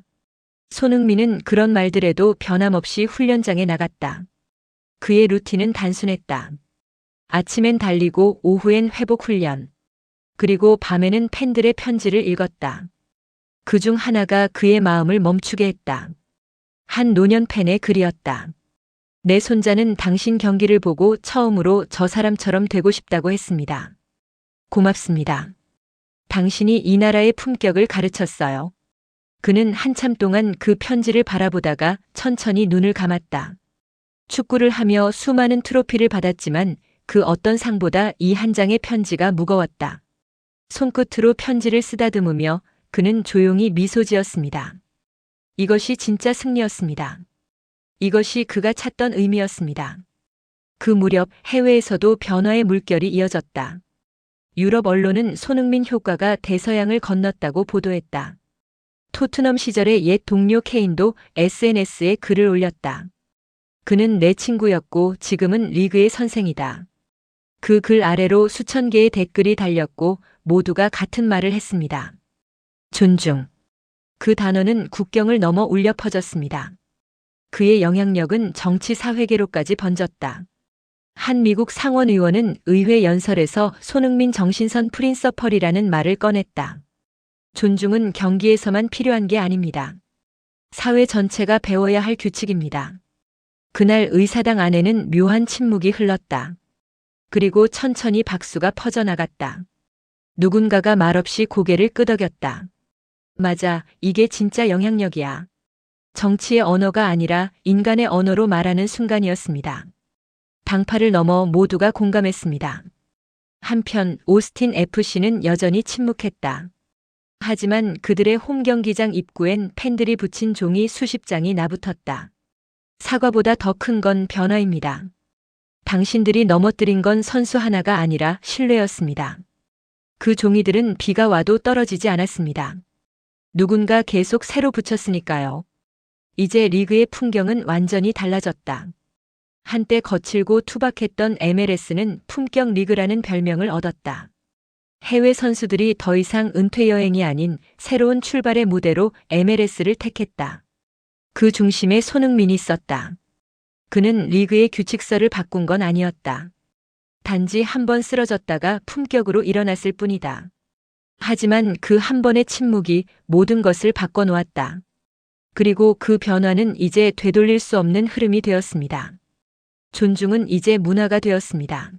손흥민은 그런 말들에도 변함없이 훈련장에 나갔다. 그의 루틴은 단순했다. 아침엔 달리고 오후엔 회복 훈련. 그리고 밤에는 팬들의 편지를 읽었다. 그 중 하나가 그의 마음을 멈추게 했다. 한 노년 팬의 글이었다. 내 손자는 당신 경기를 보고 처음으로 저 사람처럼 되고 싶다고 했습니다. 고맙습니다. 당신이 이 나라의 품격을 가르쳤어요. 그는 한참 동안 그 편지를 바라보다가 천천히 눈을 감았다. 축구를 하며 수많은 트로피를 받았지만 그 어떤 상보다 이 한 장의 편지가 무거웠다. 손끝으로 편지를 쓰다듬으며 그는 조용히 미소 지었습니다. 이것이 진짜 승리였습니다. 이것이 그가 찾던 의미였습니다. 그 무렵 해외에서도 변화의 물결이 이어졌다. 유럽 언론은 손흥민 효과가 대서양을 건넜다고 보도했다. 토트넘 시절의 옛 동료 케인도 SNS에 글을 올렸다. 그는 내 친구였고 지금은 리그의 선생이다. 그 글 아래로 수천 개의 댓글이 달렸고 모두가 같은 말을 했습니다. 존중. 그 단어는 국경을 넘어 울려 퍼졌습니다. 그의 영향력은 정치 사회계로까지 번졌다. 한 미국 상원 의원은 의회 연설에서 손흥민 정신선 프린서펄이라는 말을 꺼냈다. 존중은 경기에서만 필요한 게 아닙니다. 사회 전체가 배워야 할 규칙입니다. 그날 의사당 안에는 묘한 침묵이 흘렀다. 그리고 천천히 박수가 퍼져나갔다. 누군가가 말없이 고개를 끄덕였다. 맞아, 이게 진짜 영향력이야. 정치의 언어가 아니라 인간의 언어로 말하는 순간이었습니다. 당파를 넘어 모두가 공감했습니다. 한편 오스틴 FC는 여전히 침묵했다. 하지만 그들의 홈 경기장 입구엔 팬들이 붙인 종이 수십 장이 나붙었다. 사과보다 더 큰 건 변화입니다. 당신들이 넘어뜨린 건 선수 하나가 아니라 신뢰였습니다. 그 종이들은 비가 와도 떨어지지 않았습니다. 누군가 계속 새로 붙였으니까요. 이제 리그의 풍경은 완전히 달라졌다. 한때 거칠고 투박했던 MLS는 품격 리그라는 별명을 얻었다. 해외 선수들이 더 이상 은퇴 여행이 아닌 새로운 출발의 무대로 MLS를 택했다. 그 중심에 손흥민이 있었다. 그는 리그의 규칙서를 바꾼 건 아니었다. 단지 한 번 쓰러졌다가 품격으로 일어났을 뿐이다. 하지만 그 한 번의 침묵이 모든 것을 바꿔놓았다. 그리고 그 변화는 이제 되돌릴 수 없는 흐름이 되었습니다. 존중은 이제 문화가 되었습니다.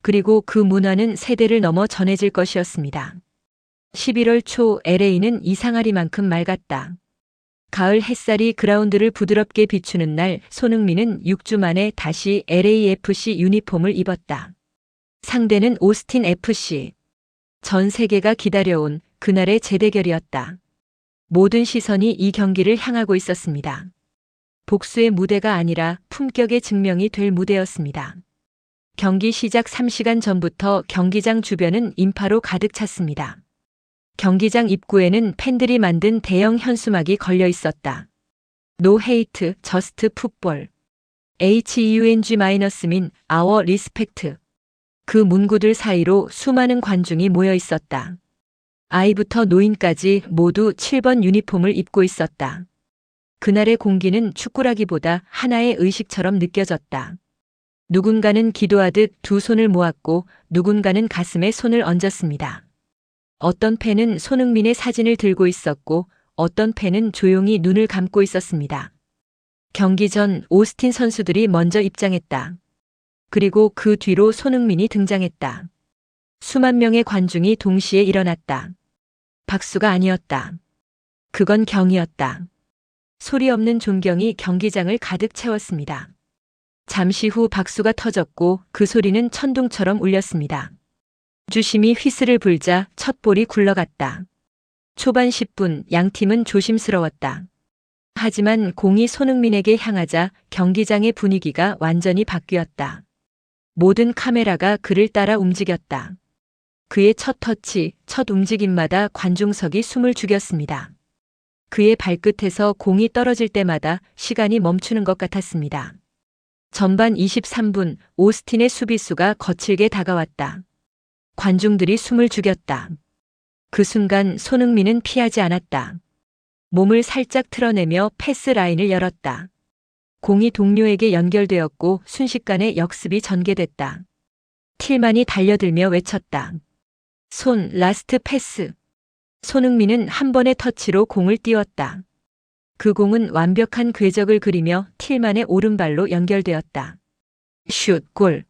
그리고 그 문화는 세대를 넘어 전해질 것이었습니다. 11월 초 LA는 이상하리만큼 맑았다. 가을 햇살이 그라운드를 부드럽게 비추는 날 손흥민은 6주 만에 다시 LAFC 유니폼을 입었다. 상대는 오스틴 FC. 전 세계가 기다려온 그날의 재대결이었다. 모든 시선이 이 경기를 향하고 있었습니다. 복수의 무대가 아니라 품격의 증명이 될 무대였습니다. 경기 시작 3시간 전부터 경기장 주변은 인파로 가득 찼습니다. 경기장 입구에는 팬들이 만든 대형 현수막이 걸려 있었다. No hate, just football. HEUNG-min, our respect. 그 문구들 사이로 수많은 관중이 모여 있었다. 아이부터 노인까지 모두 7번 유니폼을 입고 있었다. 그날의 공기는 축구라기보다 하나의 의식처럼 느껴졌다. 누군가는 기도하듯 두 손을 모았고 누군가는 가슴에 손을 얹었습니다. 어떤 팬은 손흥민의 사진을 들고 있었고 어떤 팬은 조용히 눈을 감고 있었습니다. 경기 전 오스틴 선수들이 먼저 입장했다. 그리고 그 뒤로 손흥민이 등장했다. 수만 명의 관중이 동시에 일어났다. 박수가 아니었다. 그건 경이었다. 소리 없는 존경이 경기장을 가득 채웠습니다. 잠시 후 박수가 터졌고 그 소리는 천둥처럼 울렸습니다. 주심이 휘슬을 불자 첫 볼이 굴러갔다. 초반 10분 양팀은 조심스러웠다. 하지만 공이 손흥민에게 향하자 경기장의 분위기가 완전히 바뀌었다. 모든 카메라가 그를 따라 움직였다. 그의 첫 터치, 첫 움직임마다 관중석이 숨을 죽였습니다. 그의 발끝에서 공이 떨어질 때마다 시간이 멈추는 것 같았습니다. 전반 23분 오스틴의 수비수가 거칠게 다가왔다. 관중들이 숨을 죽였다. 그 순간 손흥민은 피하지 않았다. 몸을 살짝 틀어내며 패스 라인을 열었다. 공이 동료에게 연결되었고 순식간에 역습이 전개됐다. 틸만이 달려들며 외쳤다. 손, 라스트 패스. 손흥민은 한 번의 터치로 공을 띄웠다. 그 공은 완벽한 궤적을 그리며 틸만의 오른발로 연결되었다. 슛, 골.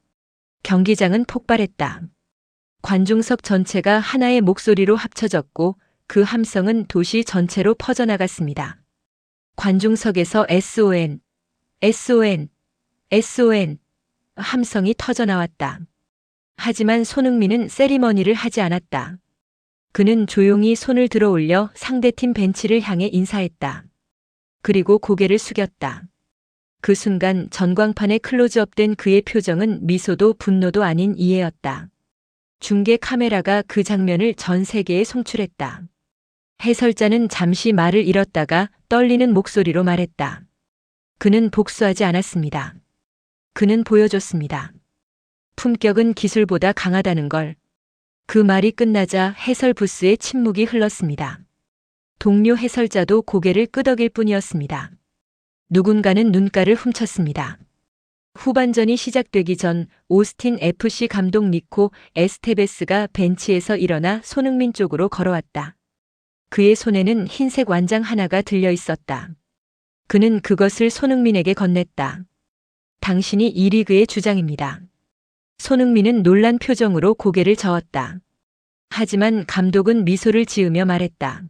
경기장은 폭발했다. 관중석 전체가 하나의 목소리로 합쳐졌고 그 함성은 도시 전체로 퍼져나갔습니다. 관중석에서 SON, SON, SON 함성이 터져나왔다. 하지만 손흥민은 세리머니를 하지 않았다. 그는 조용히 손을 들어 올려 상대팀 벤치를 향해 인사했다. 그리고 고개를 숙였다. 그 순간 전광판에 클로즈업된 그의 표정은 미소도 분노도 아닌 이해였다. 중계 카메라가 그 장면을 전 세계에 송출했다. 해설자는 잠시 말을 잃었다가 떨리는 목소리로 말했다. 그는 복수하지 않았습니다. 그는 보여줬습니다. 품격은 기술보다 강하다는 걸. 그 말이 끝나자 해설 부스에 침묵이 흘렀습니다. 동료 해설자도 고개를 끄덕일 뿐이었습니다. 누군가는 눈가를 훔쳤습니다. 후반전이 시작되기 전 오스틴 FC 감독 니코 에스테베스가 벤치에서 일어나 손흥민 쪽으로 걸어왔다. 그의 손에는 흰색 완장 하나가 들려 있었다. 그는 그것을 손흥민에게 건넸다. 당신이 이 리그의 주장입니다. 손흥민은 놀란 표정으로 고개를 저었다. 하지만 감독은 미소를 지으며 말했다.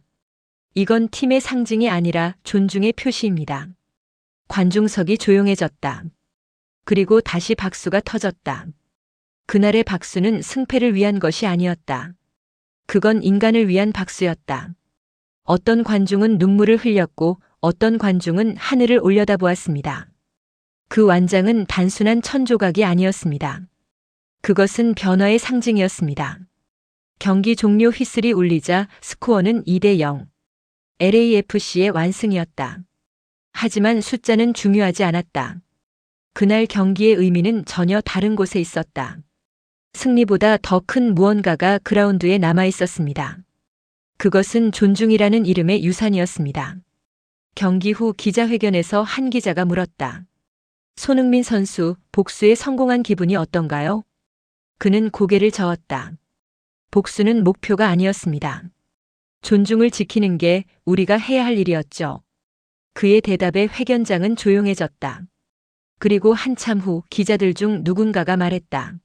이건 팀의 상징이 아니라 존중의 표시입니다. 관중석이 조용해졌다. 그리고 다시 박수가 터졌다. 그날의 박수는 승패를 위한 것이 아니었다. 그건 인간을 위한 박수였다. 어떤 관중은 눈물을 흘렸고 어떤 관중은 하늘을 올려다보았습니다. 그 완장은 단순한 천조각이 아니었습니다. 그것은 변화의 상징이었습니다. 경기 종료 휘슬이 울리자 스코어는 2대0. LAFC의 완승이었다. 하지만 숫자는 중요하지 않았다. 그날 경기의 의미는 전혀 다른 곳에 있었다. 승리보다 더 큰 무언가가 그라운드에 남아 있었습니다. 그것은 존중이라는 이름의 유산이었습니다. 경기 후 기자회견에서 한 기자가 물었다. 손흥민 선수, 복수에 성공한 기분이 어떤가요? 그는 고개를 저었다. 복수는 목표가 아니었습니다. 존중을 지키는 게 우리가 해야 할 일이었죠. 그의 대답에 회견장은 조용해졌다. 그리고 한참 후 기자들 중 누군가가 말했다.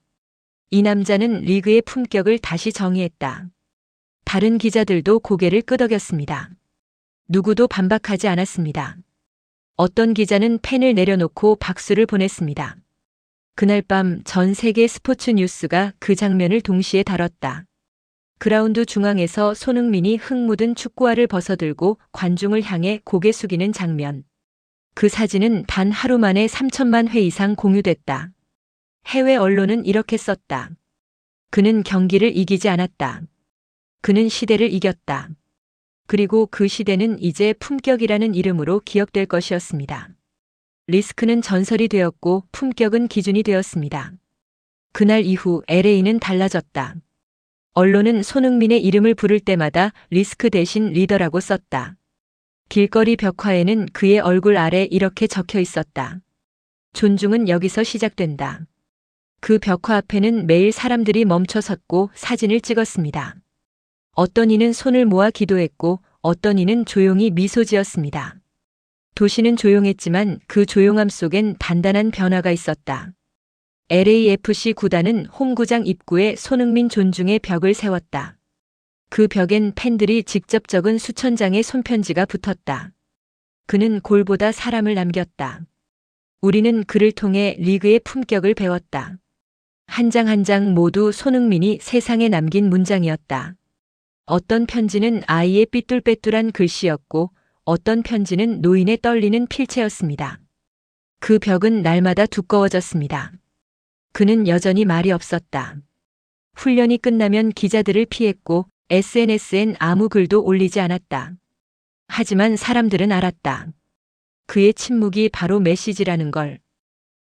이 남자는 리그의 품격을 다시 정의했다. 다른 기자들도 고개를 끄덕였습니다. 누구도 반박하지 않았습니다. 어떤 기자는 펜을 내려놓고 박수를 보냈습니다. 그날 밤 전 세계 스포츠 뉴스가 그 장면을 동시에 다뤘다. 그라운드 중앙에서 손흥민이 흙 묻은 축구화를 벗어들고 관중을 향해 고개 숙이는 장면. 그 사진은 단 하루 만에 3천만 회 이상 공유됐다. 해외 언론은 이렇게 썼다. 그는 경기를 이기지 않았다. 그는 시대를 이겼다. 그리고 그 시대는 이제 품격이라는 이름으로 기억될 것이었습니다. 리스크는 전설이 되었고 품격은 기준이 되었습니다. 그날 이후 LA는 달라졌다. 언론은 손흥민의 이름을 부를 때마다 리스크 대신 리더라고 썼다. 길거리 벽화에는 그의 얼굴 아래 이렇게 적혀 있었다. 존중은 여기서 시작된다. 그 벽화 앞에는 매일 사람들이 멈춰 섰고 사진을 찍었습니다. 어떤 이는 손을 모아 기도했고 어떤 이는 조용히 미소 지었습니다. 도시는 조용했지만 그 조용함 속엔 단단한 변화가 있었다. LAFC 구단은 홈구장 입구에 손흥민 존중의 벽을 세웠다. 그 벽엔 팬들이 직접 적은 수천 장의 손편지가 붙었다. 그는 골보다 사람을 남겼다. 우리는 그를 통해 리그의 품격을 배웠다. 한 장 한 장 모두 손흥민이 세상에 남긴 문장이었다. 어떤 편지는 아이의 삐뚤빼뚤한 글씨였고 어떤 편지는 노인의 떨리는 필체였습니다. 그 벽은 날마다 두꺼워졌습니다. 그는 여전히 말이 없었다. 훈련이 끝나면 기자들을 피했고 SNS엔 아무 글도 올리지 않았다. 하지만 사람들은 알았다. 그의 침묵이 바로 메시지라는 걸.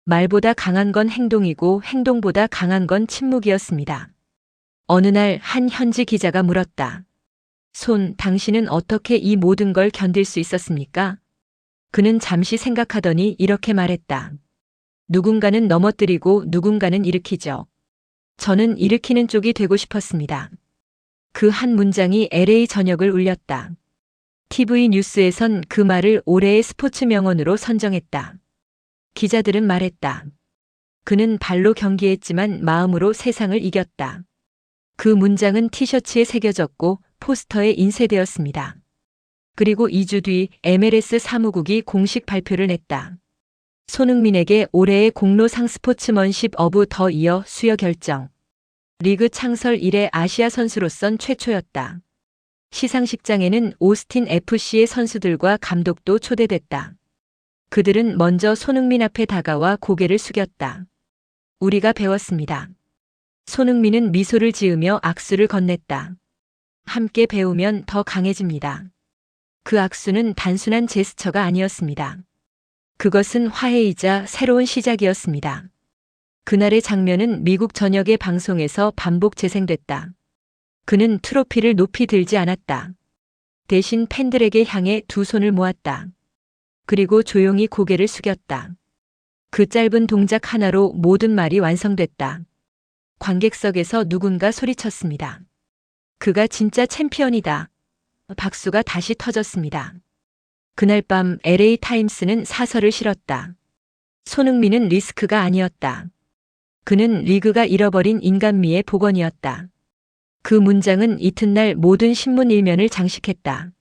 말보다 강한 건 행동이고 행동보다 강한 건 침묵이었습니다. 어느 날 한 현지 기자가 물었다. 당신은 어떻게 이 모든 걸 견딜 수 있었습니까? 그는 잠시 생각하더니 이렇게 말했다. 누군가는 넘어뜨리고 누군가는 일으키죠. 저는 일으키는 쪽이 되고 싶었습니다. 그 한 문장이 LA 전역을 울렸다. TV 뉴스에선 그 말을 올해의 스포츠 명언으로 선정했다. 기자들은 말했다. 그는 발로 경기했지만 마음으로 세상을 이겼다. 그 문장은 티셔츠에 새겨졌고 포스터에 인쇄되었습니다. 그리고 2주 뒤 MLS 사무국이 공식 발표를 냈다. 손흥민에게 올해의 공로상 스포츠먼십 어브 더 이어 수여 결정. 리그 창설 이래 아시아 선수로선 최초였다. 시상식장에는 오스틴 FC의 선수들과 감독도 초대됐다. 그들은 먼저 손흥민 앞에 다가와 고개를 숙였다. 우리가 배웠습니다. 손흥민은 미소를 지으며 악수를 건넸다. 함께 배우면 더 강해집니다. 그 악수는 단순한 제스처가 아니었습니다. 그것은 화해이자 새로운 시작이었습니다. 그날의 장면은 미국 전역의 방송에서 반복 재생됐다. 그는 트로피를 높이 들지 않았다. 대신 팬들에게 향해 두 손을 모았다. 그리고 조용히 고개를 숙였다. 그 짧은 동작 하나로 모든 말이 완성됐다. 관객석에서 누군가 소리쳤습니다. 그가 진짜 챔피언이다. 박수가 다시 터졌습니다. 그날 밤 LA 타임스는 사설을 실었다. 손흥민은 리스크가 아니었다. 그는 리그가 잃어버린 인간미의 복원이었다. 그 문장은 이튿날 모든 신문 일면을 장식했다.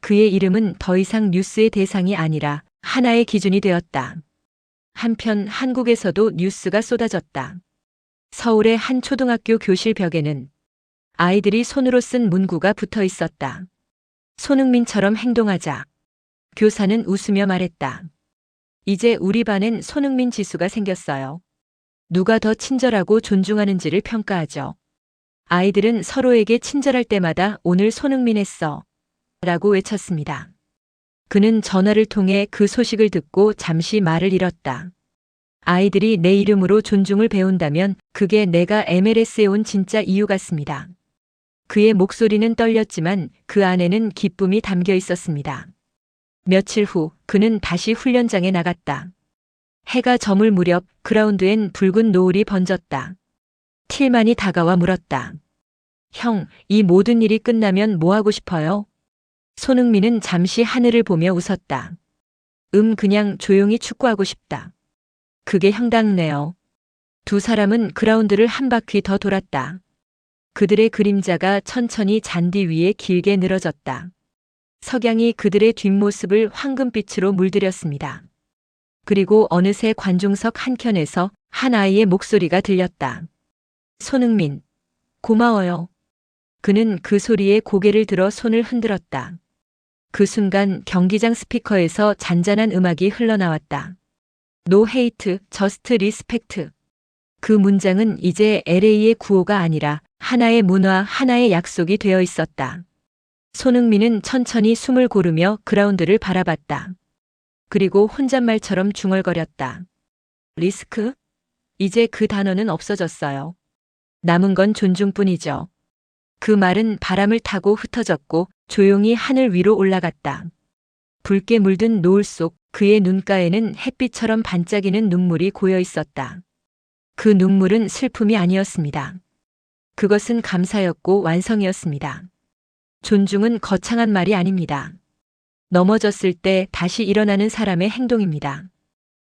그의 이름은 더 이상 뉴스의 대상이 아니라 하나의 기준이 되었다. 한편 한국에서도 뉴스가 쏟아졌다. 서울의 한 초등학교 교실 벽에는 아이들이 손으로 쓴 문구가 붙어 있었다. 손흥민처럼 행동하자. 교사는 웃으며 말했다. 이제 우리 반엔 손흥민 지수가 생겼어요. 누가 더 친절하고 존중하는지를 평가하죠. 아이들은 서로에게 친절할 때마다 오늘 손흥민 했어. 라고 외쳤습니다. 그는 전화를 통해 그 소식을 듣고 잠시 말을 잃었다. 아이들이 내 이름으로 존중을 배운다면 그게 내가 MLS에 온 진짜 이유 같습니다. 그의 목소리는 떨렸지만 그 안에는 기쁨이 담겨 있었습니다. 며칠 후 그는 다시 훈련장에 나갔다. 해가 저물 무렵 그라운드엔 붉은 노을이 번졌다. 틸만이 다가와 물었다. 형, 이 모든 일이 끝나면 뭐 하고 싶어요? 손흥민은 잠시 하늘을 보며 웃었다. 그냥 조용히 축구하고 싶다. 그게 형답네요. 두 사람은 그라운드를 한 바퀴 더 돌았다. 그들의 그림자가 천천히 잔디 위에 길게 늘어졌다. 석양이 그들의 뒷모습을 황금빛으로 물들였습니다. 그리고 어느새 관중석 한켠에서 한 아이의 목소리가 들렸다. 손흥민, 고마워요. 그는 그 소리에 고개를 들어 손을 흔들었다. 그 순간 경기장 스피커에서 잔잔한 음악이 흘러나왔다. No hate, just respect. 그 문장은 이제 LA의 구호가 아니라 하나의 문화, 하나의 약속이 되어 있었다. 손흥민은 천천히 숨을 고르며 그라운드를 바라봤다. 그리고 혼잣말처럼 중얼거렸다. 리스크? 이제 그 단어는 없어졌어요. 남은 건 존중뿐이죠. 그 말은 바람을 타고 흩어졌고 조용히 하늘 위로 올라갔다. 붉게 물든 노을 속 그의 눈가에는 햇빛처럼 반짝이는 눈물이 고여 있었다. 그 눈물은 슬픔이 아니었습니다. 그것은 감사였고 완성이었습니다. 존중은 거창한 말이 아닙니다. 넘어졌을 때 다시 일어나는 사람의 행동입니다.